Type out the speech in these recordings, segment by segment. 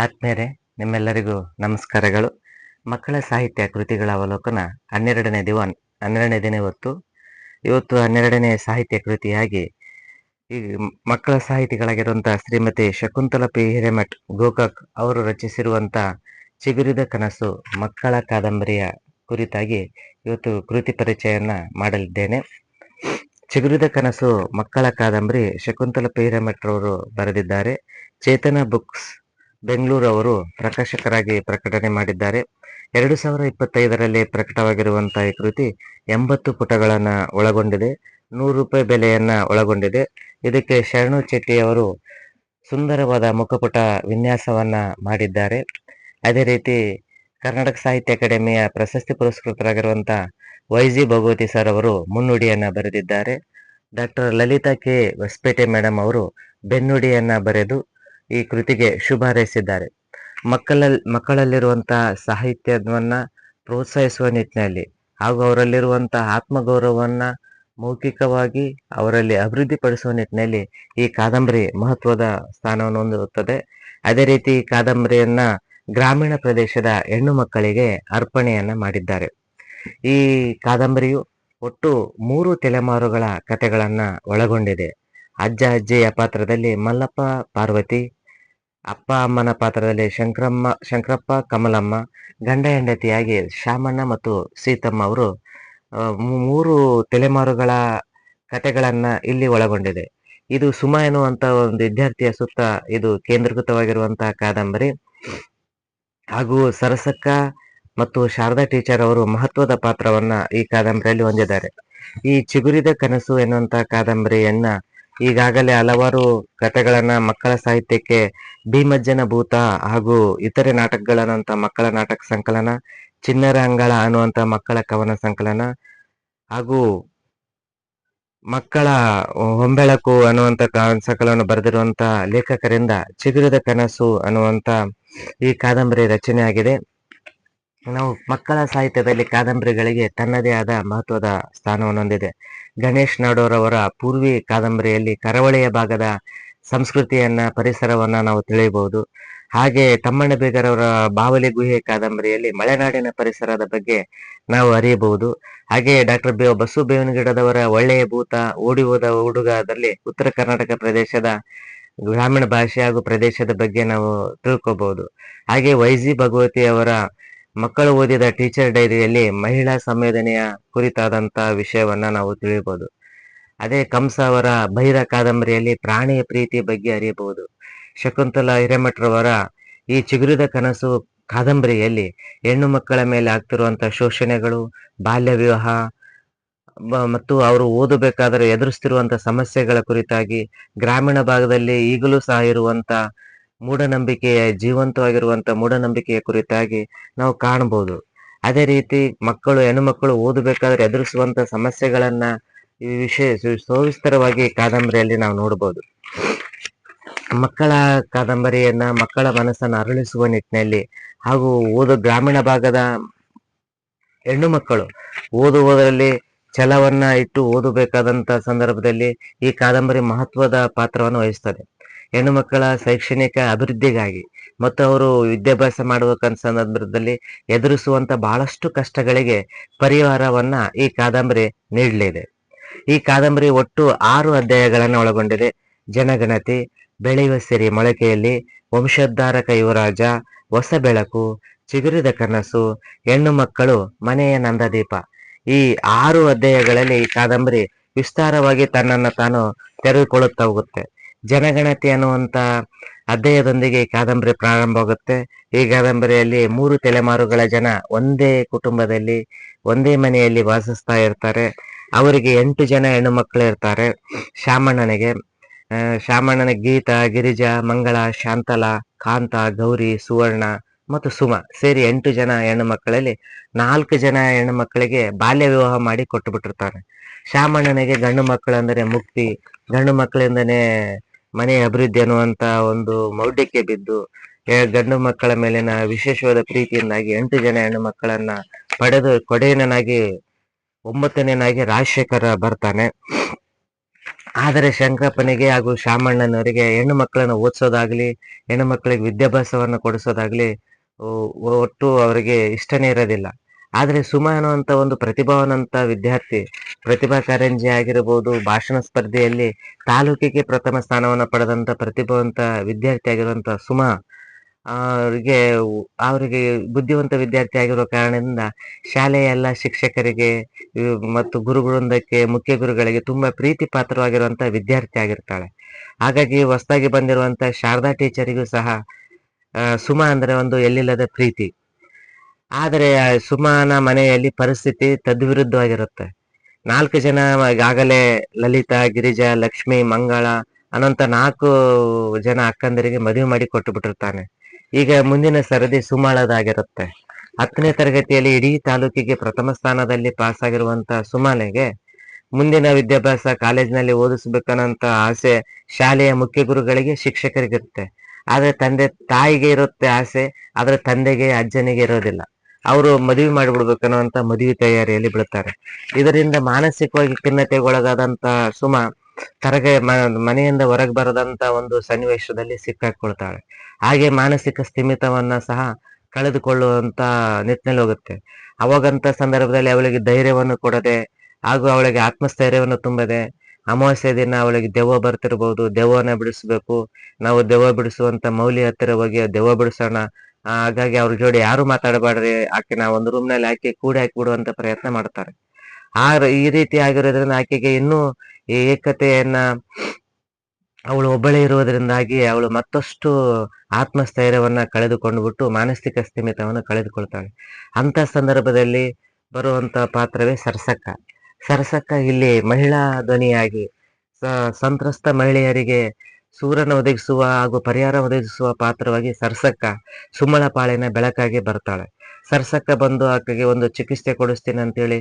ಆತ್ಮೀಯರೇ, ನಿಮ್ಮೆಲ್ಲರಿಗೂ ನಮಸ್ಕಾರಗಳು. ಮಕ್ಕಳ ಸಾಹಿತ್ಯ ಕೃತಿಗಳ ಅವಲೋಕನ 12ನೇ ದಿನ ಇವತ್ತು. 12ನೇ ಸಾಹಿತ್ಯ ಕೃತಿಯಾಗಿ ಈ ಮಕ್ಕಳ ಸಾಹಿತಿಗಳಾಗಿರುವಂತಹ ಶ್ರೀಮತಿ ಶಕುಂತಲಾ ಪಿ ಹಿರೇಮಠ್ ಗೋಕಾಕ್ ಅವರು ರಚಿಸಿರುವಂತ ಚಿಗುರಿದ ಕನಸು ಮಕ್ಕಳ ಕಾದಂಬರಿಯ ಕುರಿತಾಗಿ ಇವತ್ತು ಕೃತಿ ಪರಿಚಯನ ಮಾಡಲಿದ್ದೇನೆ. ಚಿಗುರಿದ ಕನಸು ಮಕ್ಕಳ ಕಾದಂಬರಿ ಶಕುಂತಲಾ ಪಿ ಹಿರೇಮಠ್ ಅವರು ಬರೆದಿದ್ದಾರೆ. ಚೇತನ ಬುಕ್ಸ್ ಬೆಂಗಳೂರು ಅವರು ಪ್ರಕಾಶಕರಾಗಿ ಪ್ರಕಟಣೆ ಮಾಡಿದ್ದಾರೆ. 2025ರಲ್ಲಿ ಪ್ರಕಟವಾಗಿರುವಂತಹ ಈ ಕೃತಿ 80 ಪುಟಗಳನ್ನ ಒಳಗೊಂಡಿದೆ. 100 ರೂಪಾಯಿ ಬೆಲೆಯನ್ನ ಒಳಗೊಂಡಿದೆ. ಇದಕ್ಕೆ ಶರಣು ಚೆಟ್ಟಿ ಅವರು ಸುಂದರವಾದ ಮುಖಪುಟ ವಿನ್ಯಾಸವನ್ನ ಮಾಡಿದ್ದಾರೆ. ಅದೇ ರೀತಿ ಕರ್ನಾಟಕ ಸಾಹಿತ್ಯ ಅಕಾಡೆಮಿಯ ಪ್ರಶಸ್ತಿ ಪುರಸ್ಕೃತರಾಗಿರುವಂತಹ YG ಭಗವತಿ ಸರ್ ಅವರು ಮುನ್ನುಡಿಯನ್ನ ಬರೆದಿದ್ದಾರೆ. Doctor Lalita K Hosapete madam ಅವರು ಬೆನ್ನುಡಿಯನ್ನ ಬರೆದು ಈ ಕೃತಿಗೆ ಶುಭ ಹಾರೈಸಿದ್ದಾರೆ. ಮಕ್ಕಳಲ್ಲಿರುವಂತಹ ಸಾಹಿತ್ಯವನ್ನ ಪ್ರೋತ್ಸಾಹಿಸುವ ನಿಟ್ಟಿನಲ್ಲಿ ಹಾಗೂ ಅವರಲ್ಲಿರುವಂತಹ ಆತ್ಮಗೌರವವನ್ನ ಮೌಖಿಕವಾಗಿ ಅವರಲ್ಲಿ ಅಭಿವೃದ್ಧಿಪಡಿಸುವ ನಿಟ್ಟಿನಲ್ಲಿ ಈ ಕಾದಂಬರಿ ಮಹತ್ವದ ಸ್ಥಾನವನ್ನು ಹೊಂದಿರುತ್ತದೆ. ಅದೇ ರೀತಿ ಈ ಕಾದಂಬರಿಯನ್ನ ಗ್ರಾಮೀಣ ಪ್ರದೇಶದ ಹೆಣ್ಣು ಮಕ್ಕಳಿಗೆ ಅರ್ಪಣೆಯನ್ನ ಮಾಡಿದ್ದಾರೆ. ಈ ಕಾದಂಬರಿಯು ಒಟ್ಟು 3 ತಲೆಮಾರುಗಳ ಕಥೆಗಳನ್ನ ಒಳಗೊಂಡಿದೆ. ಅಜ್ಜ ಅಜ್ಜಿಯ ಪಾತ್ರದಲ್ಲಿ ಮಲ್ಲಪ್ಪ ಪಾರ್ವತಿ, ಅಪ್ಪ ಅಮ್ಮನ ಪಾತ್ರದಲ್ಲಿ ಶಂಕರಪ್ಪ ಕಮಲಮ್ಮ, ಗಂಡ ಹೆಂಡತಿಯಾಗಿ ಶಾಮಣ್ಣ ಮತ್ತು ಸೀತಮ್ಮ ಅವರು 3 ತಲೆಮಾರುಗಳ ಕಥೆಗಳನ್ನ ಇಲ್ಲಿ ಒಳಗೊಂಡಿದೆ. ಇದು ಸುಮ ಎನ್ನುವಂತ ಒಂದು ವಿದ್ಯಾರ್ಥಿಯ ಸುತ್ತ ಇದು ಕೇಂದ್ರೀಕೃತವಾಗಿರುವಂತಹ ಕಾದಂಬರಿ. ಹಾಗೂ ಸರಸಕ್ಕ ಮತ್ತು ಶಾರದಾ ಟೀಚರ್ ಅವರು ಮಹತ್ವದ ಪಾತ್ರವನ್ನ ಈ ಕಾದಂಬರಿಯಲ್ಲಿ ಹೊಂದಿದ್ದಾರೆ. ಈ ಚಿಗುರಿದ ಕನಸು ಎನ್ನುವಂತ ಕಾದಂಬರಿಯನ್ನ ಈಗಾಗಲೇ ಹಲವಾರು ಕಥೆಗಳನ್ನ ಮಕ್ಕಳ ಸಾಹಿತ್ಯಕ್ಕೆ ಭೀಮಜ್ಜನ ಭೂತ ಹಾಗೂ ಇತರೆ ನಾಟಕಗಳನ್ನಂತ ಮಕ್ಕಳ ನಾಟಕ ಸಂಕಲನ, ಚಿಣ್ಣರ ಅಂಗಳ ಅನ್ನುವಂತ ಮಕ್ಕಳ ಕವನ ಸಂಕಲನ ಹಾಗೂ ಮಕ್ಕಳ ಹೊಂಬೆಳಕು ಅನ್ನುವಂತ ಸಂಕಲನ ಬರೆದಿರುವಂತ ಲೇಖಕರಿಂದ ಚಿಗುರಿದ ಕನಸು ಅನ್ನುವಂತ ಈ ಕಾದಂಬರಿ ರಚನೆ ಆಗಿದೆ. ನಾವು ಮಕ್ಕಳ ಸಾಹಿತ್ಯದಲ್ಲಿ ಕಾದಂಬರಿಗಳಿಗೆ ತನ್ನದೇ ಆದ ಮಹತ್ವದ ಸ್ಥಾನವನ್ನು ಹೊಂದಿದೆ. ಗಣೇಶ್ ನಾಡೋರವರ ಪೂರ್ವಿ ಕಾದಂಬರಿಯಲ್ಲಿ ಕರಾವಳಿಯ ಭಾಗದ ಸಂಸ್ಕೃತಿಯನ್ನ ಪರಿಸರವನ್ನ ನಾವು ತಿಳಿಯಬಹುದು. ಹಾಗೆ ತಮ್ಮಣ್ಣ ಬೇಗರವರ ಬಾವಲಿ ಗುಹೆ ಕಾದಂಬರಿಯಲ್ಲಿ ಮಲೆನಾಡಿನ ಪರಿಸರದ ಬಗ್ಗೆ ನಾವು ಅರಿಯಬಹುದು. ಹಾಗೆ ಡಾಕ್ಟರ್ ಬಸು ಬೇವಿನಗಿಡದವರ ಒಳ್ಳೆಯ ಭೂತ, ಓಡಿ ಹೋದ ಹುಡುಗದಲ್ಲಿ ಉತ್ತರ ಕರ್ನಾಟಕ ಪ್ರದೇಶದ ಗ್ರಾಮೀಣ ಭಾಷೆ ಹಾಗೂ ಪ್ರದೇಶದ ಬಗ್ಗೆ ನಾವು ತಿಳ್ಕೋಬಹುದು. ಹಾಗೆ YG ಭಗವತಿ ಅವರ ಮಕ್ಕಳು ಓದಿದ ಟೀಚರ್ ಡೈರಿಯಲ್ಲಿ ಮಹಿಳಾ ಸಂವೇದನೆಯ ಕುರಿತಾದಂತ ವಿಷಯವನ್ನ ನಾವು ತಿಳಿಯಬಹುದು. ಅದೇ ಕಂಸ ಅವರ ಬಹಿರ ಕಾದಂಬರಿಯಲ್ಲಿ ಪ್ರಾಣಿಯ ಪ್ರೀತಿ ಬಗ್ಗೆ ಅರಿಯಬಹುದು. ಶಕುಂತಲಾ ಹಿರೇಮಠರವರ ಈ ಚಿಗುರಿದ ಕನಸು ಕಾದಂಬರಿಯಲ್ಲಿ ಹೆಣ್ಣು ಮಕ್ಕಳ ಮೇಲೆ ಆಗ್ತಿರುವಂತ ಶೋಷಣೆಗಳು, ಬಾಲ್ಯ ವಿವಾಹ ಮತ್ತು ಅವರು ಓದಬೇಕಾದರೆ ಎದುರಿಸ್ತಿರುವಂತ ಸಮಸ್ಯೆಗಳ ಕುರಿತಾಗಿ, ಗ್ರಾಮೀಣ ಭಾಗದಲ್ಲಿ ಈಗಲೂ ಸಹ ಇರುವಂತ ಮೂಢನಂಬಿಕೆಯ ಜೀವಂತವಾಗಿರುವಂತ ಮೂಢನಂಬಿಕೆಯ ಕುರಿತಾಗಿ ನಾವು ಕಾಣಬಹುದು. ಅದೇ ರೀತಿ ಹೆಣ್ಣು ಮಕ್ಕಳು ಓದಬೇಕಾದ್ರೆ ಎದುರಿಸುವಂತ ಸಮಸ್ಯೆಗಳನ್ನ ಈ ವಿಷಯ ಸವಿಸ್ತರವಾಗಿ ಕಾದಂಬರಿಯಲ್ಲಿ ನಾವು ನೋಡಬಹುದು. ಮಕ್ಕಳ ಕಾದಂಬರಿಯನ್ನ ಮಕ್ಕಳ ಮನಸ್ಸನ್ನು ಅರಳಿಸುವ ನಿಟ್ಟಿನಲ್ಲಿ ಹಾಗೂ ಗ್ರಾಮೀಣ ಭಾಗದ ಹೆಣ್ಣು ಮಕ್ಕಳು ಓದುವುದರಲ್ಲಿ ಛಲವನ್ನ ಇಟ್ಟು ಓದಬೇಕಾದಂತ ಸಂದರ್ಭದಲ್ಲಿ ಈ ಕಾದಂಬರಿ ಮಹತ್ವದ ಪಾತ್ರವನ್ನು ವಹಿಸ್ತದೆ. ಹೆಣ್ಣು ಮಕ್ಕಳ ಶೈಕ್ಷಣಿಕ ಅಭಿವೃದ್ಧಿಗಾಗಿ ಮತ್ತು ಅವರು ವಿದ್ಯಾಭ್ಯಾಸ ಮಾಡುವ ಸಂದರ್ಭದಲ್ಲಿ ಎದುರಿಸುವಂತ ಬಹಳಷ್ಟು ಕಷ್ಟಗಳಿಗೆ ಪರಿಹಾರವನ್ನ ಈ ಕಾದಂಬರಿ ನೀಡಲಿದೆ. ಈ ಕಾದಂಬರಿ ಒಟ್ಟು 6 ಅಧ್ಯಾಯಗಳನ್ನು ಒಳಗೊಂಡಿದೆ. ಜನಗಣತಿ, ಬೆಳೆಯುವ ಸಿರಿ ಮೊಳಕೆಯಲ್ಲಿ, ವಂಶೋದ್ಧಾರಕ ಯುವರಾಜ, ಹೊಸ ಬೆಳಕು, ಚಿಗುರಿದ ಕನಸು, ಹೆಣ್ಣು ಮಕ್ಕಳು, ಮನೆಯ ನಂದದೀಪ. ಈ 6 ಅಧ್ಯಾಯಗಳಲ್ಲಿ ಈ ಕಾದಂಬರಿ ವಿಸ್ತಾರವಾಗಿ ತನ್ನನ್ನು ತಾನು ತೆರೆದುಕೊಳ್ಳುತ್ತಾ ಹೋಗುತ್ತೆ. ಜನಗಣತಿ ಅನ್ನುವಂತ ಅಧ್ಯಾಯದೊಂದಿಗೆ ಈ ಕಾದಂಬರಿ ಪ್ರಾರಂಭವಾಗುತ್ತೆ. ಈ ಕಾದಂಬರಿಯಲ್ಲಿ 3 ತಲೆಮಾರುಗಳ ಜನ ಒಂದೇ ಕುಟುಂಬದಲ್ಲಿ ಒಂದೇ ಮನೆಯಲ್ಲಿ ವಾಸಿಸ್ತಾ ಇರ್ತಾರೆ. ಅವರಿಗೆ 8 ಜನ ಹೆಣ್ಣು ಮಕ್ಕಳು ಇರ್ತಾರೆ. ಶಾಮಣ್ಣನಿಗೆ ಗೀತಾ, ಗಿರಿಜಾ, ಮಂಗಳ, ಶಾಂತಲಾ, ಕಾಂತ, ಗೌರಿ, ಸುವರ್ಣ ಮತ್ತು ಸುಮ ಸೇರಿ 8 ಜನ ಹೆಣ್ಣು ಮಕ್ಕಳಲ್ಲಿ 4 ಜನ ಹೆಣ್ಣು ಮಕ್ಕಳಿಗೆ ಬಾಲ್ಯ ವಿವಾಹ ಮಾಡಿ ಕೊಟ್ಟು ಬಿಟ್ಟಿರ್ತಾರೆ. ಶಾಮಣ್ಣನಿಗೆ ಗಂಡು ಮಕ್ಕಳು ಅಂದರೆ ಮುಕ್ತಿ, ಗಂಡು ಮಕ್ಕಳಿಂದನೇ ಮನೆ ಅಭಿವೃದ್ಧಿ ಅನ್ನುವಂತ ಒಂದು ಮೌಢ್ಯಕ್ಕೆ ಬಿದ್ದು ಗಂಡು ಮಕ್ಕಳ ಮೇಲಿನ ವಿಶೇಷವಾದ ಪ್ರೀತಿಯಿಂದಾಗಿ 8 ಜನ ಹೆಣ್ಣು ಮಕ್ಕಳನ್ನ ಪಡೆದು ಕೊಡೆಯನಾಗಿ 9ನೇನಾಗಿ ರಾಜಶೇಖರ ಬರ್ತಾನೆ. ಆದರೆ ಶಂಕರಪ್ಪನಿಗೆ ಹಾಗೂ ಶಾಮಣ್ಣನವರಿಗೆ ಹೆಣ್ಣು ಮಕ್ಕಳನ್ನು ಓದಿಸೋದಾಗ್ಲಿ, ಹೆಣ್ಣು ಮಕ್ಕಳಿಗೆ ವಿದ್ಯಾಭ್ಯಾಸವನ್ನು ಕೊಡಿಸೋದಾಗ್ಲಿ ಒಟ್ಟು ಅವರಿಗೆ ಇಷ್ಟನೇ ಇರೋದಿಲ್ಲ. ಆದರೆ ಸುಮ ಅನ್ನುವಂಥ ಒಂದು ಪ್ರತಿಭಾವಂತ ವಿದ್ಯಾರ್ಥಿ, ಪ್ರತಿಭಾ ಕಾರಂಜಿ ಆಗಿರಬಹುದು, ಭಾಷಣ ಸ್ಪರ್ಧೆಯಲ್ಲಿ ತಾಲೂಕಿಗೆ ಪ್ರಥಮ ಸ್ಥಾನವನ್ನು ಪಡೆದಂತ ಪ್ರತಿಭಾವಂತ ವಿದ್ಯಾರ್ಥಿ ಆಗಿರುವಂತ ಸುಮ ಅವರಿಗೆ ಅವರಿಗೆ ಬುದ್ಧಿವಂತ ವಿದ್ಯಾರ್ಥಿ ಆಗಿರೋ ಕಾರಣದಿಂದ ಶಾಲೆಯ ಎಲ್ಲ ಶಿಕ್ಷಕರಿಗೆ ಮತ್ತು ಗುರುವೃಂದಕ್ಕೆ, ಮುಖ್ಯ ಗುರುಗಳಿಗೆ ತುಂಬಾ ಪ್ರೀತಿ ಪಾತ್ರವಾಗಿರುವಂತ ವಿದ್ಯಾರ್ಥಿ ಆಗಿರ್ತಾಳೆ. ಹಾಗಾಗಿ ಹೊಸದಾಗಿ ಬಂದಿರುವಂತ ಶಾರದಾ ಟೀಚರಿಗೂ ಸಹ ಸುಮ ಅಂದ್ರೆ ಒಂದು ಎಲ್ಲಿಲ್ಲದ ಪ್ರೀತಿ. ಆದರೆ ಸುಮನ ಮನೆಯಲ್ಲಿ ಪರಿಸ್ಥಿತಿ ತದ್ವಿರುದ್ಧವಾಗಿರುತ್ತೆ. 4 ಜನ ಈಗಾಗಲೇ ಲಲಿತಾ, ಗಿರಿಜಾ, ಲಕ್ಷ್ಮಿ, ಮಂಗಳ ಅನ್ನೋಂಥ 4 ಜನ ಅಕ್ಕಂದರಿಗೆ ಮದುವೆ ಮಾಡಿ ಕೊಟ್ಟು ಬಿಟ್ಟಿರ್ತಾನೆ. ಈಗ ಮುಂದಿನ ಸರದಿ ಸುಮಾಳದಾಗಿರುತ್ತೆ. 10ನೇ ತರಗತಿಯಲ್ಲಿ ಇಡೀ ತಾಲೂಕಿಗೆ ಪ್ರಥಮ ಸ್ಥಾನದಲ್ಲಿ ಪಾಸ್ ಆಗಿರುವಂತ ಸುಮಾಲೆಗೆ ಮುಂದಿನ ವಿದ್ಯಾಭ್ಯಾಸ ಕಾಲೇಜಿನಲ್ಲಿ ಓದಿಸ್ಬೇಕನ್ನೋಂತ ಆಸೆ ಶಾಲೆಯ ಮುಖ್ಯ ಗುರುಗಳಿಗೆ, ಶಿಕ್ಷಕರಿಗಿರುತ್ತೆ. ಆದ್ರೆ ತಾಯಿಗೆ ಇರುತ್ತೆ ಆಸೆ, ಆದ್ರೆ ತಂದೆಗೆ, ಅಜ್ಜನಿಗೆ ಇರೋದಿಲ್ಲ. ಅವರು ಮದುವೆ ಮಾಡಿಬಿಡ್ಬೇಕನ್ನುವಂತ ಮದುವೆ ತಯಾರಿಯಲ್ಲಿ ಬೀಳ್ತಾರೆ. ಇದರಿಂದ ಮಾನಸಿಕವಾಗಿ ಖಿನ್ನತೆಗೊಳಗಾದಂತ ಸುಮ ಮನೆಯಿಂದ ಹೊರಗೆ ಬರದಂತ ಒಂದು ಸನ್ನಿವೇಶದಲ್ಲಿ ಸಿಕ್ಕಾಕೊಳ್ತಾಳೆ. ಹಾಗೆ ಮಾನಸಿಕ ಸ್ಥಿಮಿತವನ್ನ ಸಹ ಕಳೆದುಕೊಳ್ಳುವಂತ ನಿಟ್ಟಿನಲ್ಲಿ ಹೋಗುತ್ತೆ. ಅವಾಗಂತ ಸಂದರ್ಭದಲ್ಲಿ ಅವಳಿಗೆ ಧೈರ್ಯವನ್ನು ಕೊಡದೆ ಹಾಗೂ ಅವಳಿಗೆ ಆತ್ಮಸ್ಥೈರ್ಯವನ್ನು ತುಂಬದೆ, ಅಮಾವಾಸ್ಯೆ ದಿನ ಅವಳಿಗೆ ದೆವ್ವ ಬರ್ತಿರ್ಬೋದು, ದೆವ್ವನ ಬಿಡಿಸ್ಬೇಕು, ನಾವು ದೆವ್ವ ಬಿಡಿಸುವಂತ ಮೌಲಿ ಹತ್ತಿರ ಹೋಗಿ ದೆವ್ವ ಬಿಡಿಸೋಣ, ಹಾಗಾಗಿ ಅವ್ರ ಜೋಡಿ ಯಾರು ಮಾತಾಡಬಾಡ್ರಿ, ಆಕೆನ ಒಂದು ರೂಮ್ ನಲ್ಲಿ ಹಾಕಿ ಕೂಡಿ ಹಾಕಿಬಿಡುವಂತ ಪ್ರಯತ್ನ ಮಾಡ್ತಾರೆ. ಈ ರೀತಿ ಆಗಿರೋದ್ರಿಂದ ಆಕೆಗೆ ಇನ್ನೂ ಈ ಏಕತೆಯನ್ನ ಅವಳು ಒಬ್ಬಳೇ ಇರುವುದರಿಂದಾಗಿ ಅವಳು ಮತ್ತಷ್ಟು ಆತ್ಮಸ್ಥೈರ್ಯವನ್ನ ಕಳೆದುಕೊಂಡು ಬಿಟ್ಟು ಮಾನಸಿಕ ಸ್ಥಿಮಿತವನ್ನು ಕಳೆದುಕೊಳ್ತಾಳೆ. ಅಂತ ಸಂದರ್ಭದಲ್ಲಿ ಬರುವಂತ ಪಾತ್ರವೇ ಸರಸಕ್ಕ. ಸರಸಕ್ಕ ಇಲ್ಲಿ ಮಹಿಳಾ ಧ್ವನಿಯಾಗಿ ಸಂತ್ರಸ್ತ ಮಹಿಳೆಯರಿಗೆ ಸೂರನ ಒದಗಿಸುವ ಹಾಗೂ ಪರಿಹಾರ ಒದಗಿಸುವ ಪಾತ್ರವಾಗಿ ಸರಸಕ್ಕ ಸುಮಳ ಪಾಳಿನ ಬೆಳಕಾಗಿ ಬರ್ತಾಳೆ. ಸರಸಕ್ಕ ಬಂದು ಆಕೆಗೆ ಒಂದು ಚಿಕಿತ್ಸೆ ಕೊಡಿಸ್ತೀನಿ ಅಂತೇಳಿ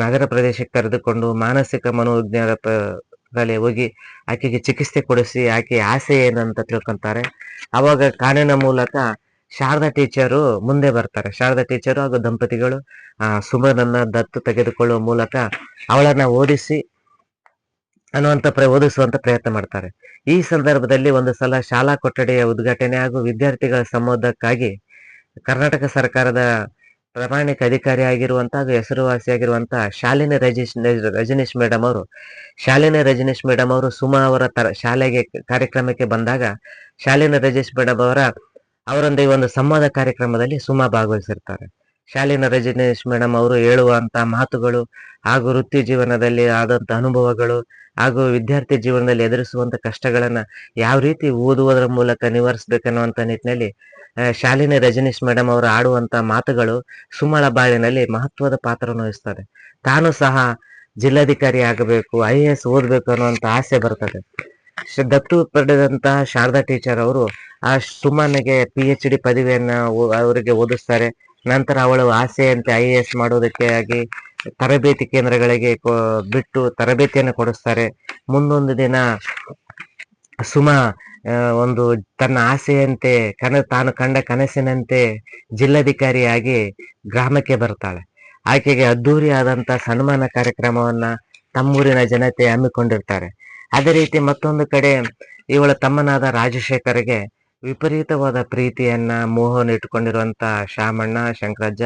ನಗರ ಪ್ರದೇಶಕ್ಕೆ ಕರೆದುಕೊಂಡು ಮಾನಸಿಕ ಮನೋವಿಜ್ಞಾನದಲ್ಲಿ ಹೋಗಿ ಆಕೆಗೆ ಚಿಕಿತ್ಸೆ ಕೊಡಿಸಿ ಆಕೆ ಆಸೆ ಏನಂತ ತಿಳ್ಕೊಂತಾರೆ. ಅವಾಗ ಕಾನೂನಿನ ಮೂಲಕ ಶಾರದಾ ಟೀಚರು ಮುಂದೆ ಬರ್ತಾರೆ. ಶಾರದಾ ಟೀಚರು ಹಾಗೂ ದಂಪತಿಗಳು ಸುಮನನ್ನ ದತ್ತು ತೆಗೆದುಕೊಳ್ಳುವ ಮೂಲಕ ಅವಳನ್ನ ಓದಿಸಿ ಓದಿಸುವಂತ ಪ್ರಯತ್ನ ಮಾಡ್ತಾರೆ. ಈ ಸಂದರ್ಭದಲ್ಲಿ ಒಂದು ಸಲ ಶಾಲಾ ಕೊಠಡಿಯ ಉದ್ಘಾಟನೆ ಹಾಗೂ ವಿದ್ಯಾರ್ಥಿಗಳ ಸಂವಾದಕ್ಕಾಗಿ ಕರ್ನಾಟಕ ಸರ್ಕಾರದ ಪ್ರಾಮಾಣಿಕ ಅಧಿಕಾರಿ ಆಗಿರುವಂತಹ ಹಾಗೂ ಹೆಸರುವಾಸಿಯಾಗಿರುವಂತಹ ರಜನೀಶ್ ಮೇಡಮ್ ಅವರು ಸುಮಾ ಅವರ ಶಾಲೆಗೆ ಕಾರ್ಯಕ್ರಮಕ್ಕೆ ಬಂದಾಗ ಶಾಲಿನಿ ರಜನೀಶ್ ಮೇಡಮ್ ಅವರೊಂದಿಗೆ ಒಂದು ಸಂವಾದ ಕಾರ್ಯಕ್ರಮದಲ್ಲಿ ಸುಮಾ ಭಾಗವಹಿಸಿರ್ತಾರೆ. ಶಾಲಿನಿ ರಜನೀಶ್ ಮೇಡಮ್ ಅವರು ಹೇಳುವಂತ ಮಾತುಗಳು ಹಾಗೂ ವೃತ್ತಿ ಜೀವನದಲ್ಲಿ ಆದಂತ ಅನುಭವಗಳು ಹಾಗೂ ವಿದ್ಯಾರ್ಥಿ ಜೀವನದಲ್ಲಿ ಎದುರಿಸುವಂತ ಕಷ್ಟಗಳನ್ನ ಯಾವ ರೀತಿ ಓದುವುದರ ಮೂಲಕ ನಿವಾರಿಸಬೇಕನ್ನುವಂತ ನಿಟ್ಟಿನಲ್ಲಿ ಶಾಲಿನಿ ರಜನೀಶ್ ಮೇಡಮ್ ಅವರು ಆಡುವಂತ ಮಾತುಗಳು ಸುಮಳ ಬಾಳಿನಲ್ಲಿ ಮಹತ್ವದ ಪಾತ್ರವನ್ನು ವಹಿಸ್ತದೆ. ತಾನು ಸಹ ಜಿಲ್ಲಾಧಿಕಾರಿ ಆಗಬೇಕು, IAS ಓದ್ಬೇಕು ಅನ್ನುವಂತ ಆಸೆ ಬರ್ತದೆ. ದತ್ತು ಪಡೆದಂತಹ ಶಾರದಾ ಟೀಚರ್ ಅವರು ಆ ಸುಮನಿಗೆ PhD ಪದವಿಯನ್ನ ಅವರಿಗೆ ಓದಿಸ್ತಾರೆ. ನಂತರ ಅವಳು ಆಸೆಯಂತೆ IAS ಮಾಡೋದಕ್ಕೆ ಆಗಿ ತರಬೇತಿ ಕೇಂದ್ರಗಳಿಗೆ ಬಿಟ್ಟು ತರಬೇತಿಯನ್ನು ಕೊಡಿಸ್ತಾರೆ. ಮುಂದೊಂದು ದಿನ ಸುಮ ಒಂದು ತನ್ನ ಆಸೆಯಂತೆ ತಾನು ಕಂಡ ಕನಸಿನಂತೆ ಜಿಲ್ಲಾಧಿಕಾರಿಯಾಗಿ ಗ್ರಾಮಕ್ಕೆ ಬರ್ತಾಳೆ. ಆಕೆಗೆ ಅದ್ದೂರಿ ಆದಂತ ಸನ್ಮಾನ ಕಾರ್ಯಕ್ರಮವನ್ನ ತಮ್ಮೂರಿನ ಜನತೆ ಹಮ್ಮಿಕೊಂಡಿರ್ತಾರೆ. ಅದೇ ರೀತಿ ಮತ್ತೊಂದು ಕಡೆ ಇವಳ ತಮ್ಮನಾದ ರಾಜಶೇಖರ್ಗೆ ವಿಪರೀತವಾದ ಪ್ರೀತಿಯನ್ನ ಮೋಹವನ್ನು ಇಟ್ಟುಕೊಂಡಿರುವಂತ ಶಾಮಣ್ಣ, ಶಂಕರಜ್ಜ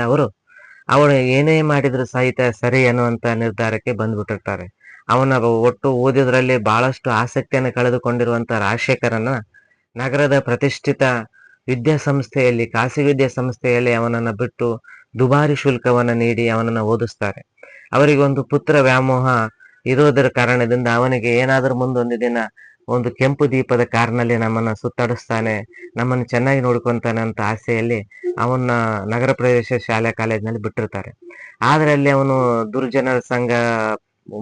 ಅವನು ಏನೇ ಮಾಡಿದ್ರು ಸಹಿತ ಸರಿ ಅನ್ನುವಂತ ನಿರ್ಧಾರಕ್ಕೆ ಬಂದ್ಬಿಟ್ಟಿರ್ತಾರೆ. ಅವನ ಒಟ್ಟು ಓದಿದ್ರಲ್ಲಿ ಬಹಳಷ್ಟು ಆಸಕ್ತಿಯನ್ನು ಕಳೆದುಕೊಂಡಿರುವಂತ ರಾಜಶೇಖರನ್ನ ನಗರದ ಪ್ರತಿಷ್ಠಿತ ವಿದ್ಯಾಸಂಸ್ಥೆಯಲ್ಲಿ, ಖಾಸಗಿ ವಿದ್ಯಾಸಂಸ್ಥೆಯಲ್ಲಿ ಅವನನ್ನ ಬಿಟ್ಟು ದುಬಾರಿ ಶುಲ್ಕವನ್ನ ನೀಡಿ ಅವನನ್ನ ಓದಿಸ್ತಾರೆ. ಅವರಿಗೆ ಒಂದು ಪುತ್ರ ವ್ಯಾಮೋಹ ಇರೋದರ ಕಾರಣದಿಂದ ಅವನಿಗೆ ಏನಾದ್ರೂ ಮುಂದೊಂದು ದಿನ ಒಂದು ಕೆಂಪು ದೀಪದ ಕಾರ್ನಲ್ಲಿ ನಮ್ಮನ್ನ ಸುತ್ತಾಡಿಸ್ತಾನೆ, ನಮ್ಮನ್ನು ಚೆನ್ನಾಗಿ ನೋಡ್ಕೊಂತಾನೆ ಅಂತ ಆಸೆಯಲ್ಲಿ ಅವನ್ನ ನಗರ ಪ್ರದೇಶ ಶಾಲೆ ಕಾಲೇಜಿನಲ್ಲಿ ಬಿಟ್ಟಿರ್ತಾರೆ. ಆದ್ರೆ ಅಲ್ಲಿ ಅವನು ದುರ್ಜನರ ಸಂಘ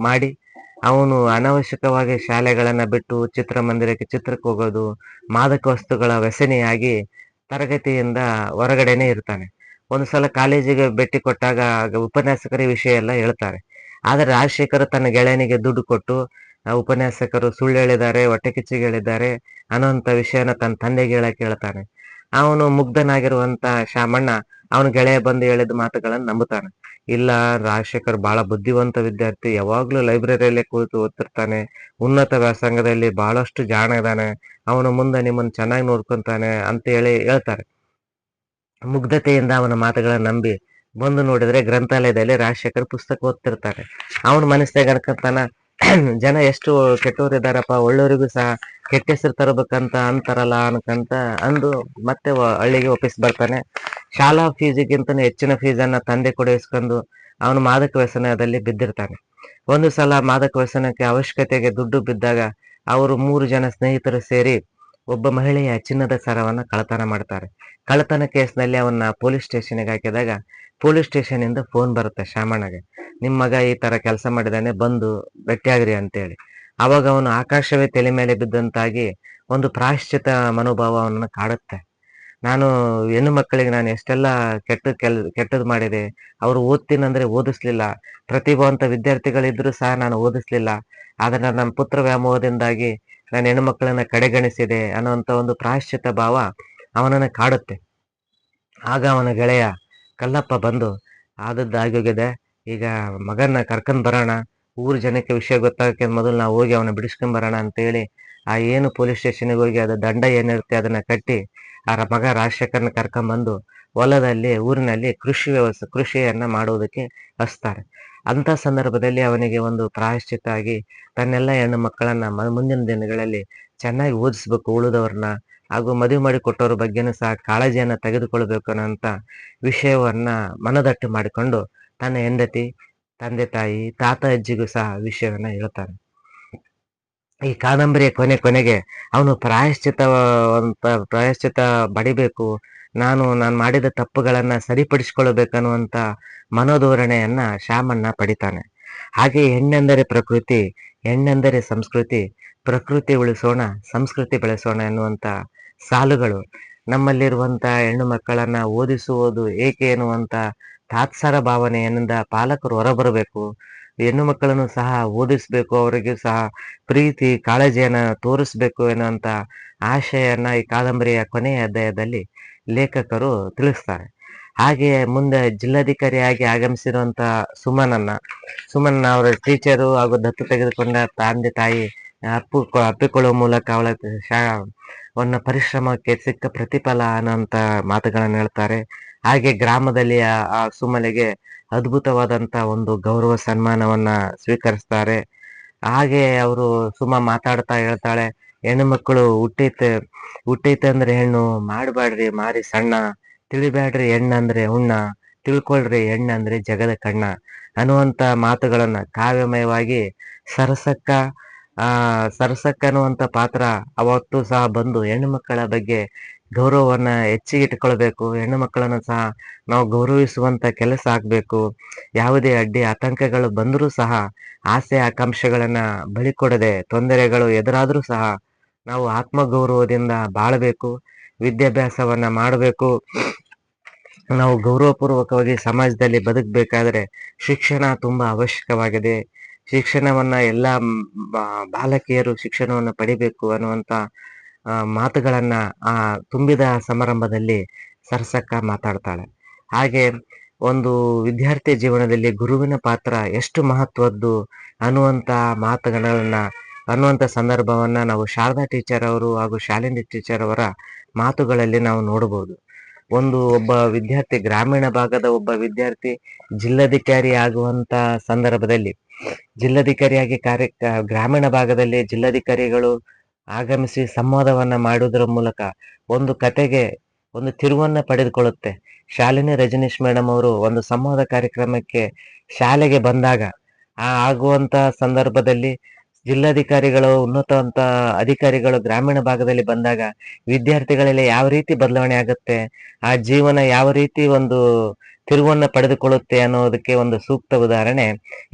ಮಾಡಿ ಅವನು ಅನವಶ್ಯಕವಾಗಿ ಶಾಲೆಗಳನ್ನ ಬಿಟ್ಟು ಚಿತ್ರಕ್ಕೆ ಹೋಗೋದು, ಮಾದಕ ವಸ್ತುಗಳ ವ್ಯಸನಿಯಾಗಿ ತರಗತಿಯಿಂದ ಹೊರಗಡೆನೆ ಇರ್ತಾನೆ. ಒಂದು ಸಲ ಕಾಲೇಜಿಗೆ ಭೇಟಿ ಕೊಟ್ಟಾಗ ಉಪನ್ಯಾಸಕರ ವಿಷಯ ಎಲ್ಲ ಹೇಳ್ತಾರೆ. ಆದ್ರೆ ರಾಜಶೇಖರ್ ತನ್ನ ಗೆಳೆಯನಿಗೆ ದುಡ್ಡು ಕೊಟ್ಟು ಉಪನ್ಯಾಸಕರು ಸುಳ್ಳು ಹೇಳಿದ್ದಾರೆ, ಹೊಟ್ಟೆ ಕಿಚ್ಚಿಗೆ ಹೇಳಿದ್ದಾರೆ ಅನ್ನೋಂಥ ವಿಷಯನ ತನ್ನ ತಂದೆಗೆ ಹೇಳಕ್ ಹೇಳ್ತಾನೆ. ಅವನು ಮುಗ್ಧನಾಗಿರುವಂತ ಶಾಮಣ್ಣ ಅವನ ಗೆಳೆಯ ಬಂದು ಹೇಳಿದ ಮಾತುಗಳನ್ನು ನಂಬುತ್ತಾನೆ. ಇಲ್ಲ, ರಾಜಶೇಖರ್ ಬಹಳ ಬುದ್ಧಿವಂತ ವಿದ್ಯಾರ್ಥಿ, ಯಾವಾಗ್ಲೂ ಲೈಬ್ರರಿಯಲ್ಲೇ ಕುಳಿತು ಓದ್ತಿರ್ತಾನೆ, ಉನ್ನತ ವ್ಯಾಸಂಗದಲ್ಲಿ ಬಹಳಷ್ಟು ಜಾಣ ಇದ್ದಾನೆ, ಅವನು ಮುಂದೆ ನಿಮ್ಮನ್ನು ಚೆನ್ನಾಗಿ ನೋಡ್ಕೊಂತಾನೆ ಅಂತ ಹೇಳಿ ಹೇಳ್ತಾರೆ. ಮುಗ್ಧತೆಯಿಂದ ಅವನ ಮಾತುಗಳನ್ನ ನಂಬಿ ಬಂದು ನೋಡಿದ್ರೆ ಗ್ರಂಥಾಲಯದಲ್ಲಿ ರಾಜಶೇಖರ್ ಪುಸ್ತಕ ಓದ್ತಿರ್ತಾನೆ. ಅವನ ಮನಸ್ಸಿನಾಗ ಅನ್ಕೊಂತಾನ, ಜನ ಎಷ್ಟು ಕೆಟ್ಟವ್ರು ಇದಾರಪ್ಪ, ಒಳ್ಳೋರಿಗೂ ಸಹ ಕೆಟ್ಟ ಹೆಸರು ತರಬೇಕಂತ ಅಂತಾರಲ್ಲ ಅನ್ಕಂತ ಅಂದು ಮತ್ತೆ ಹಳ್ಳಿಗೆ ವಾಪಸ್ ಬರ್ತಾನೆ. ಶಾಲಾ ಫೀಸಿಗಿಂತ ಹೆಚ್ಚಿನ ಫೀಸನ್ನ ತಂದೆ ಕೊಡಿಸ್ಕೊಂಡು ಅವನು ಮಾದಕ ವ್ಯಸನದಲ್ಲಿ ಬಿದ್ದಿರ್ತಾನೆ. ಒಂದು ಸಲ ಮಾದಕ ವ್ಯಸನಕ್ಕೆ ಅವಶ್ಯಕತೆಗೆ ದುಡ್ಡು ಬಿದ್ದಾಗ ಅವರು 3 ಜನ ಸ್ನೇಹಿತರು ಸೇರಿ ಒಬ್ಬ ಮಹಿಳೆಯ ಚಿನ್ನದ ಸರವನ್ನ ಕಳ್ಳತನ ಮಾಡ್ತಾರೆ. ಕಳ್ಳತನ ಕೇಸ್ನಲ್ಲಿ ಅವನ್ನ ಪೊಲೀಸ್ ಸ್ಟೇಷನ್ಗೆ ಹಾಕಿದಾಗ ಪೊಲೀಸ್ ಸ್ಟೇಷನ್ ಇಂದ ಫೋನ್ ಬರುತ್ತೆ ಶಾಮಣ್ಣಗೆ, ನಿಮ್ ಮಗ ಈ ತರ ಕೆಲಸ ಮಾಡಿದಾನೆ, ಬಂದು ಭೇಟಿಯಾಗ್ರಿ ಅಂತೇಳಿ. ಅವಾಗ ಅವನು ಆಕಾಶವೇ ತಲೆ ಮೇಲೆ ಬಿದ್ದಂತಾಗಿ ಒಂದು ಪ್ರಾಯಶ್ಚಿತ ಮನೋಭಾವ ಅವನನ್ನು ಕಾಡುತ್ತೆ. ನಾನು ಹೆಣ್ಣು ಮಕ್ಕಳಿಗೆ ನಾನು ಎಷ್ಟೆಲ್ಲ ಕೆಟ್ಟದ್ದು ಮಾಡಿದೆ, ಅವರು ಓದ್ತೀನಂದ್ರೆ ಓದಿಸ್ಲಿಲ್ಲ, ಪ್ರತಿಭಾವಂತ ವಿದ್ಯಾರ್ಥಿಗಳಿದ್ರು ಸಹ ನಾನು ಓದಿಸ್ಲಿಲ್ಲ, ಆದ್ರೆ ನನ್ನ ಪುತ್ರ ವ್ಯಾಮೋಹದಿಂದಾಗಿ ನಾನು ಹೆಣ್ಣು ಮಕ್ಕಳನ್ನ ಕಡೆಗಣಿಸಿದೆ ಅನ್ನುವಂಥ ಒಂದು ಪ್ರಾಯಶ್ಚಿತ ಭಾವ ಅವನನ್ನು ಕಾಡುತ್ತೆ. ಆಗ ಅವನ ಗೆಳೆಯ ಕಲ್ಲಪ್ಪ ಬಂದು, ಆದದ್ದಾಗೋಗಿದೆ, ಈಗ ಮಗನ್ನ ಕರ್ಕೊಂಡ್ ಬರೋಣ, ಊರ್ ಜನಕ್ಕೆ ವಿಷಯ ಗೊತ್ತಾಗಕ್ಕೆ ಮೊದಲು ನಾವು ಹೋಗಿ ಅವನ ಬಿಡಿಸ್ಕೊಂಡ್ ಬರೋಣ ಅಂತೇಳಿ ಆ ಏನು ಪೊಲೀಸ್ ಸ್ಟೇಷನ್ಗೆ ಹೋಗಿ ಅದು ದಂಡ ಏನಿರುತ್ತೆ ಅದನ್ನ ಕಟ್ಟಿ ಆ ಮಗ ರಾಜಶೇಖರ್ನ ಕರ್ಕೊಂಡ್ಬಂದು ಹೊಲದಲ್ಲಿ ಊರಿನಲ್ಲಿ ಕೃಷಿಯನ್ನ ಮಾಡುವುದಕ್ಕೆ ಹಚ್ತಾರೆ. ಅಂತ ಸಂದರ್ಭದಲ್ಲಿ ಅವನಿಗೆ ಒಂದು ಪ್ರಾಯಶ್ಚಿತ್ತ ಆಗಿ ತನ್ನೆಲ್ಲ ಹೆಣ್ಣು ಮಕ್ಕಳನ್ನ ಮುಂದಿನ ದಿನಗಳಲ್ಲಿ ಚೆನ್ನಾಗಿ ಓದಿಸ್ಬೇಕು, ಉಳಿದವ್ರನ್ನ ಹಾಗೂ ಮದುವೆ ಮಾಡಿ ಕೊಟ್ಟವ್ರ ಬಗ್ಗೆನೂ ಸಹ ಕಾಳಜಿಯನ್ನ ತೆಗೆದುಕೊಳ್ಬೇಕು ಅನ್ನೋಂಥ ವಿಷಯವನ್ನ ಮನದಟ್ಟು ಮಾಡಿಕೊಂಡು ತನ್ನ ಹೆಂಡತಿ, ತಂದೆ ತಾಯಿ, ತಾತ ಅಜ್ಜಿಗೂ ಸಹ ವಿಷಯವನ್ನ ಹೇಳ್ತಾನೆ. ಈ ಕಾದಂಬರಿಯ ಕೊನೆಗೆ ಅವನು ಪ್ರಾಯಶ್ಚಿತ ಬಡಿಬೇಕು, ನಾನು ಮಾಡಿದ ತಪ್ಪುಗಳನ್ನ ಸರಿಪಡಿಸಿಕೊಳ್ಳಬೇಕನ್ನುವಂತ ಮನೋಧೋರಣೆಯನ್ನ ಶಾಮಣ್ಣ ಪಡಿತಾನೆ. ಹಾಗೆ ಹೆಣ್ಣೆಂದರೆ ಪ್ರಕೃತಿ, ಹೆಣ್ಣೆಂದರೆ ಸಂಸ್ಕೃತಿ, ಪ್ರಕೃತಿ ಉಳಿಸೋಣ, ಸಂಸ್ಕೃತಿ ಬೆಳೆಸೋಣ ಎನ್ನುವಂತ ಸಾಲುಗಳು ನಮ್ಮಲ್ಲಿರುವಂತ ಹೆಣ್ಣು ಮಕ್ಕಳನ್ನ ಓದಿಸುವುದು ಏಕೆ ಎನ್ನುವಂತ ತಾತ್ಸಾರ ಭಾವನೆಯಿಂದ ಪಾಲಕರು ಹೊರಬರಬೇಕು. ಹೆಣ್ಣು ಮಕ್ಕಳನ್ನು ಸಹ ಓದಿಸ್ಬೇಕು, ಅವರಿಗೂ ಸಹ ಪ್ರೀತಿ ಕಾಳಜಿಯನ್ನ ತೋರಿಸ್ಬೇಕು ಎನ್ನುವಂತ ಆಶಯನ್ನ ಈ ಕಾದಂಬರಿಯ ಕೊನೆಯ ಅಧ್ಯಾಯದಲ್ಲಿ ಲೇಖಕರು ತಿಳಿಸ್ತಾರೆ. ಹಾಗೆ ಮುಂದೆ ಜಿಲ್ಲಾಧಿಕಾರಿಯಾಗಿ ಆಗಮಿಸಿರುವಂತ ಸುಮನ್ನ ಅವರ ಟೀಚರು ಹಾಗೂ ದತ್ತು ತೆಗೆದುಕೊಂಡ ತಂದೆ ತಾಯಿ ಅಪ್ಪಿಕೊಳ್ಳುವ ಮೂಲಕ ಅವಳ ಅವನ ಪರಿಶ್ರಮಕ್ಕೆ ಸಿಕ್ಕ ಪ್ರತಿಫಲ ಅನ್ನೋಂತ ಮಾತುಗಳನ್ನು ಹೇಳ್ತಾರೆ. ಹಾಗೆ ಗ್ರಾಮದಲ್ಲಿ ಆ ಸುಮನಿಗೆ ಅದ್ಭುತವಾದಂತ ಒಂದು ಗೌರವ ಸನ್ಮಾನವನ್ನ ಸ್ವೀಕರಿಸ್ತಾರೆ. ಹಾಗೆ ಅವರು ಮಾತಾಡ್ತಾ ಹೇಳ್ತಾಳೆ, ಹೆಣ್ಣು ಮಕ್ಕಳು ಹುಟ್ಟೈತೆ ಅಂದ್ರೆ ಹೆಣ್ಣು, ಮಾಡಬ್ಯಾಡ್ರಿ ಮಾರಿ ಸಣ್ಣ, ತಿಳಿಬ್ಯಾಡ್ರಿ ಹೆಣ್ಣಂದ್ರೆ ಹುಣ್ಣ, ತಿಳ್ಕೊಳ್ರಿ ಹೆಣ್ಣಂದ್ರೆ ಜಗದ ಕಣ್ಣ ಅನ್ನುವಂತ ಮಾತುಗಳನ್ನ ಕಾವ್ಯಮಯವಾಗಿ ಸರಸಕ್ಕ ಅನ್ನುವಂತ ಪಾತ್ರ ಅವತ್ತು ಸಹ ಬಂದು ಹೆಣ್ಣು ಮಕ್ಕಳ ಬಗ್ಗೆ ಗೌರವವನ್ನ ಹೆಚ್ಚಿಗೆ ಇಟ್ಕೊಳ್ಬೇಕು, ಹೆಣ್ಣು ಮಕ್ಕಳನ್ನು ಸಹ ನಾವು ಗೌರವಿಸುವಂತ ಕೆಲಸ ಆಗ್ಬೇಕು, ಯಾವುದೇ ಅಡ್ಡಿ ಆತಂಕಗಳು ಬಂದರೂ ಸಹ ಆಸೆ ಆಕಾಂಕ್ಷೆಗಳನ್ನ ಬಳಿಕೊಡದೆ ತೊಂದರೆಗಳು ಎದುರಾದ್ರೂ ಸಹ ನಾವು ಆತ್ಮಗೌರವದಿಂದ ಬಾಳಬೇಕು, ವಿದ್ಯಾಭ್ಯಾಸವನ್ನ ಮಾಡಬೇಕು. ನಾವು ಗೌರವಪೂರ್ವಕವಾಗಿ ಸಮಾಜದಲ್ಲಿ ಬದುಕಬೇಕಾದ್ರೆ ಶಿಕ್ಷಣ ತುಂಬಾ ಅವಶ್ಯಕವಾಗಿದೆ. ಶಿಕ್ಷಣವನ್ನ ಎಲ್ಲ ಬಾಲಕಿಯರು ಶಿಕ್ಷಣವನ್ನು ಪಡಿಬೇಕು ಅನ್ನುವಂತ ಮಾತುಗಳನ್ನ ಆ ತುಂಬಿದ ಸಮಾರಂಭದಲ್ಲಿ ಸರಸಕ್ಕ ಮಾತಾಡ್ತಾಳೆ. ಹಾಗೆ ಒಂದು ವಿದ್ಯಾರ್ಥಿ ಜೀವನದಲ್ಲಿ ಗುರುವಿನ ಪಾತ್ರ ಎಷ್ಟು ಮಹತ್ವದ್ದು ಅನ್ನುವಂತ ಮಾತುಗಳನ್ನ ಅನ್ನುವಂತ ಸಂದರ್ಭವನ್ನ ನಾವು ಶಾರದಾ ಟೀಚರ್ ಅವರು ಹಾಗೂ ಶಾಲಿನಿ ಟೀಚರ್ ಅವರ ಮಾತುಗಳಲ್ಲಿ ನಾವು ನೋಡಬಹುದು. ಒಬ್ಬ ವಿದ್ಯಾರ್ಥಿ, ಗ್ರಾಮೀಣ ಭಾಗದ ಒಬ್ಬ ವಿದ್ಯಾರ್ಥಿ ಜಿಲ್ಲಾಧಿಕಾರಿ ಆಗುವಂತ ಸಂದರ್ಭದಲ್ಲಿ ಗ್ರಾಮೀಣ ಭಾಗದಲ್ಲಿ ಜಿಲ್ಲಾಧಿಕಾರಿಗಳು ಆಗಮಿಸಿ ಸಂವಾದವನ್ನ ಮಾಡುವುದರ ಮೂಲಕ ಒಂದು ಕತೆಗೆ ಒಂದು ತಿರುವನ್ನ ಪಡೆದುಕೊಳ್ಳುತ್ತೆ. ಶಾಲಿನಿ ರಜನೀಶ್ ಮೇಡಮ್ ಅವರು ಒಂದು ಸಂವಾದ ಕಾರ್ಯಕ್ರಮಕ್ಕೆ ಶಾಲೆಗೆ ಬಂದಾಗ ಆಗುವಂತ ಸಂದರ್ಭದಲ್ಲಿ ಜಿಲ್ಲಾಧಿಕಾರಿಗಳು, ಉನ್ನತ ಅಧಿಕಾರಿಗಳು ಗ್ರಾಮೀಣ ಭಾಗದಲ್ಲಿ ಬಂದಾಗ ವಿದ್ಯಾರ್ಥಿಗಳಲ್ಲಿ ಯಾವ ರೀತಿ ಬದಲಾವಣೆ ಆಗುತ್ತೆ, ಆ ಜೀವನ ಯಾವ ರೀತಿ ಒಂದು ತಿರುವನ್ನ ಪಡೆದುಕೊಳ್ಳುತ್ತೆ ಅನ್ನೋದಕ್ಕೆ ಒಂದು ಸೂಕ್ತ ಉದಾಹರಣೆ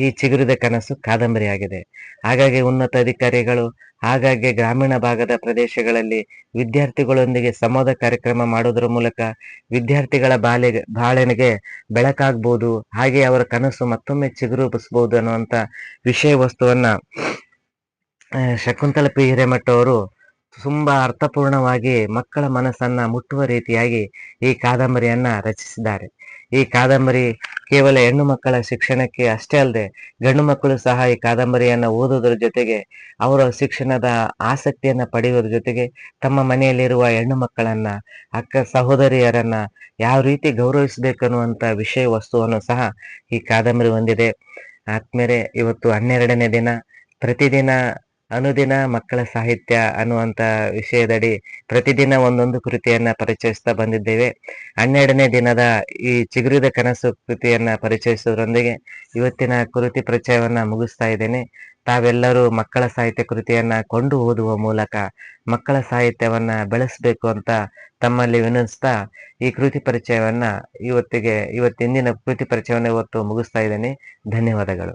ಈ ಚಿಗುರಿದ ಕನಸು ಕಾದಂಬರಿ ಆಗಿದೆ. ಹಾಗಾಗಿ ಉನ್ನತ ಅಧಿಕಾರಿಗಳು ಹಾಗಾಗಿ ಗ್ರಾಮೀಣ ಭಾಗದ ಪ್ರದೇಶಗಳಲ್ಲಿ ವಿದ್ಯಾರ್ಥಿಗಳೊಂದಿಗೆ ಸಂವಾದ ಕಾರ್ಯಕ್ರಮ ಮಾಡೋದ್ರ ಮೂಲಕ ವಿದ್ಯಾರ್ಥಿಗಳ ಬಾಳೆನಿಗೆ ಬೆಳಕಾಗ್ಬೋದು, ಹಾಗೆ ಅವರ ಕನಸು ಮತ್ತೊಮ್ಮೆ ಚಿಗುರುಬಿಸಬಹುದು ಅನ್ನುವಂತ ವಿಷಯ ವಸ್ತುವನ್ನ ಶಕುಂತಲ ಪಿ ಹಿರೇಮಠ ಅವರು ತುಂಬಾ ಅರ್ಥಪೂರ್ಣವಾಗಿ ಮಕ್ಕಳ ಮನಸ್ಸನ್ನ ಮುಟ್ಟುವ ರೀತಿಯಾಗಿ ಈ ಕಾದಂಬರಿಯನ್ನ ರಚಿಸಿದ್ದಾರೆ. ಈ ಕಾದಂಬರಿ ಕೇವಲ ಹೆಣ್ಣು ಮಕ್ಕಳ ಶಿಕ್ಷಣಕ್ಕೆ ಅಷ್ಟೇ ಅಲ್ಲದೆ ಗಂಡು ಮಕ್ಕಳು ಸಹ ಈ ಕಾದಂಬರಿಯನ್ನ ಓದುವುದರ ಜೊತೆಗೆ ಅವರ ಶಿಕ್ಷಣದ ಆಸಕ್ತಿಯನ್ನ ಪಡೆಯುವುದರ ಜೊತೆಗೆ ತಮ್ಮ ಮನೆಯಲ್ಲಿರುವ ಹೆಣ್ಣು ಮಕ್ಕಳನ್ನ, ಅಕ್ಕ ಸಹೋದರಿಯರನ್ನ ಯಾವ ರೀತಿ ಗೌರವಿಸಬೇಕನ್ನುವಂತ ವಿಷಯ ವಸ್ತುವನ್ನು ಸಹ ಈ ಕಾದಂಬರಿ ಹೊಂದಿದೆ. ಆದ್ಮೇಲೆ ಇವತ್ತು 12ನೇ ದಿನ. ಪ್ರತಿದಿನ ಅನುದಿನ ಮಕ್ಕಳ ಸಾಹಿತ್ಯ ಅನ್ನುವಂತ ವಿಷಯದಡಿ ಪ್ರತಿದಿನ ಒಂದೊಂದು ಕೃತಿಯನ್ನ ಪರಿಚಯಿಸ್ತಾ ಬಂದಿದ್ದೇವೆ. 12ನೇ ದಿನದ ಈ ಚಿಗುರಿದ ಕನಸು ಕೃತಿಯನ್ನ ಪರಿಚಯಿಸುವುದರೊಂದಿಗೆ ಇವತ್ತಿನ ಕೃತಿ ಪರಿಚಯವನ್ನ ಮುಗಿಸ್ತಾ ಇದ್ದೇನೆ. ತಾವೆಲ್ಲರೂ ಮಕ್ಕಳ ಸಾಹಿತ್ಯ ಕೃತಿಯನ್ನ ಕೊಂಡು ಓದುವ ಮೂಲಕ ಮಕ್ಕಳ ಸಾಹಿತ್ಯವನ್ನ ಬೆಳೆಸಬೇಕು ಅಂತ ತಮ್ಮಲ್ಲಿ ವಿನಂತಿಸ್ತಾ ಈ ಕೃತಿ ಪರಿಚಯವನ್ನ ಇವತ್ತಿನ ಕೃತಿ ಪರಿಚಯವನ್ನ ಇವತ್ತು ಮುಗಿಸ್ತಾ ಇದ್ದೇನೆ. ಧನ್ಯವಾದಗಳು.